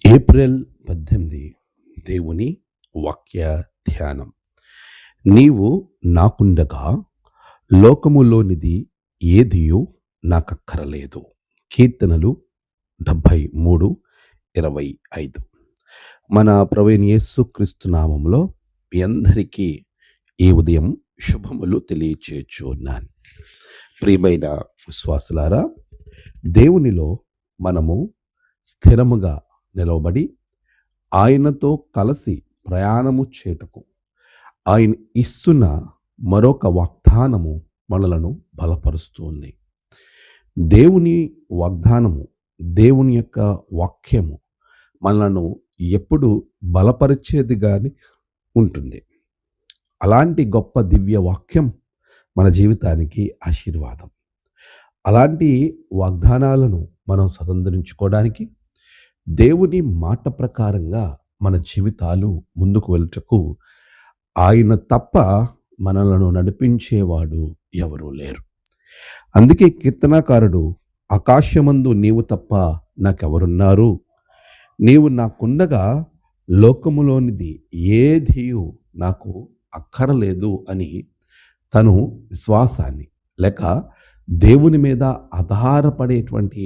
April 18 దేవుని వాక్య ధ్యానం. నీవు నాకుండగా లోకములోనిది ఏదియు నాకక్కరలేదు. కీర్తనలు 73:25. మన ప్రభువైన యేసుక్రీస్తు నామములో మీ అందరికీ ఈ ఉదయం శుభములు తెలియచేయుచున్నాను. ప్రియమైన విశ్వాసులారా, దేవునిలో మనము స్థిరముగా నిలవబడి ఆయనతో కలిసి ప్రయాణము చేయుటకు ఆయన ఇస్తున్న మరొక వాగ్దానము మనలను బలపరుస్తుంది. దేవుని వాగ్దానము, దేవుని యొక్క వాక్యము మనలను ఎప్పుడు బలపరిచేదిగానే ఉంటుంది. అలాంటి గొప్ప దివ్య వాక్యం మన జీవితానికి ఆశీర్వాదం. అలాంటి వాగ్దానాలను మనం స్వతంత్రించుకోవడానికి దేవుని మాట ప్రకారంగా మన జీవితాలు ముందుకు వెళ్ళుటకు ఆయన తప్ప మనలను నడిపించేవాడు ఎవరూ లేరు. అందుకే కీర్తనాకారుడు, ఆకాశమందు నీవు తప్ప నాకెవరున్నారు, నీవు నాకుండగా లోకములోనిది ఏదియు నాకు అక్కరలేదు అని తను విశ్వాసాన్ని లేక దేవుని మీద ఆధారపడేటువంటి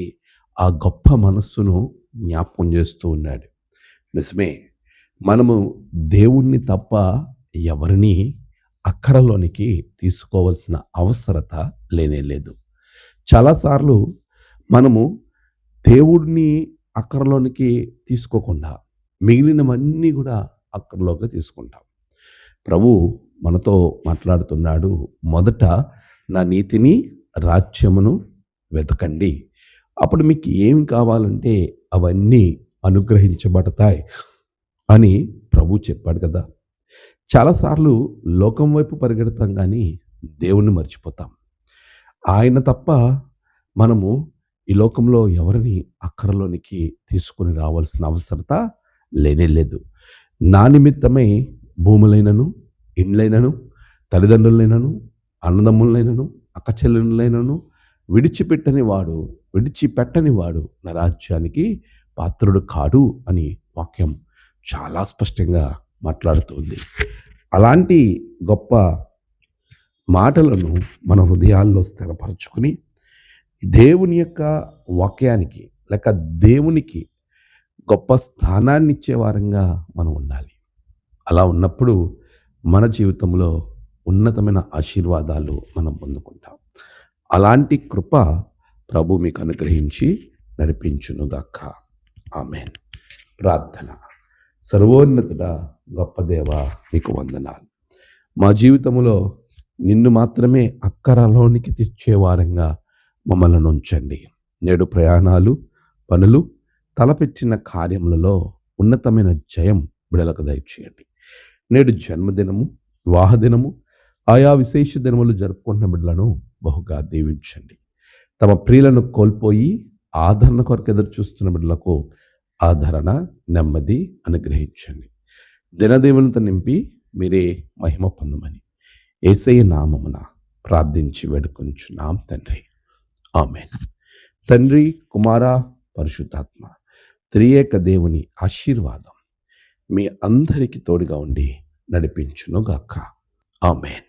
ఆ గొప్ప మనస్సును జ్ఞాపకం చేస్తూ ఉన్నాడు. నిజమే, మనము దేవుణ్ణి తప్ప ఎవరిని అక్కరలోనికి తీసుకోవాల్సిన అవసరత లేనేలేదు. చాలాసార్లు మనము దేవుడిని అక్కరలోనికి తీసుకోకుండా మిగిలినవన్నీ కూడా అక్కరలోకి తీసుకుంటాం. ప్రభు మనతో మాట్లాడుతున్నాడు, మొదట నా నీతిని రాజ్యమును వెతకండి, అప్పుడు మీకు ఏం కావాలంటే అవన్నీ అనుగ్రహించబడతాయి అని ప్రభు చెప్పాడు కదా. చాలాసార్లు లోకం వైపు పరిగెడతాం కానీ దేవుణ్ణి మర్చిపోతాం. ఆయన తప్ప మనము ఈ లోకంలో ఎవరిని అక్కరలోనికి తీసుకుని రావాల్సిన అవసరత లేనేలేదు. నా నిమిత్తమై భూములైనను, ఇండ్లైనను, తల్లిదండ్రులైనను, అన్నదమ్ములైనను, అక్కచెల్లెళ్ళైనను విడిచిపెట్టని వాడు నా రాజ్యానికి పాత్రుడు కాడు అని వాక్యం చాలా స్పష్టంగా మాట్లాడుతుంది. అలాంటి గొప్ప మాటలను మన హృదయాల్లో స్థిరపరచుకుని దేవుని యొక్క వాక్యానికి లేక దేవునికి గొప్ప స్థానాన్ని ఇచ్చే వారంగా మనం ఉండాలి. అలా ఉన్నప్పుడు మన జీవితంలో ఉన్నతమైన ఆశీర్వాదాలు మనం పొందుకుంటాం. అలాంటి కృప ప్రభు మీకు అనుగ్రహించి నడిపించునుగాక. ఆమేన్. ప్రార్థన. సర్వోన్నతుడా, గొప్ప దేవా, మీకు వందనాలు. మా జీవితంలో నిన్ను మాత్రమే అక్కరలోనికి తెచ్చేవారంగా మమ్మల్ని ఉంచండి. నేడు ప్రయాణాలు, పనులు, తలపెట్టిన కార్యములలో ఉన్నతమైన జయం బిడలకు దయచేయండి. నేడు జన్మదినము, వివాహ దినము, ఆయా విశేష దినములు జరుపుకున్న బిడ్డలను బహుగా దీవించండి. తమ ప్రియులను కోల్పోయి ఆదరణ కొరకు ఎదురు చూస్తున్న బిడ్డలకు ఆదరణ, నెమ్మది అనుగ్రహించండి. దినదేవులతో నింపి మీరే మహిమ పొందమని యేసయ్య నామమున ప్రార్థించి వేడుకొంచున్నాం తండ్రి. ఆమేన్. తండ్రి, కుమార, పరిశుద్ధాత్మ త్రియేక దేవుని ఆశీర్వాదం మీ అందరికీ తోడుగా ఉండి నడిపించునుగాక. ఆమేన్.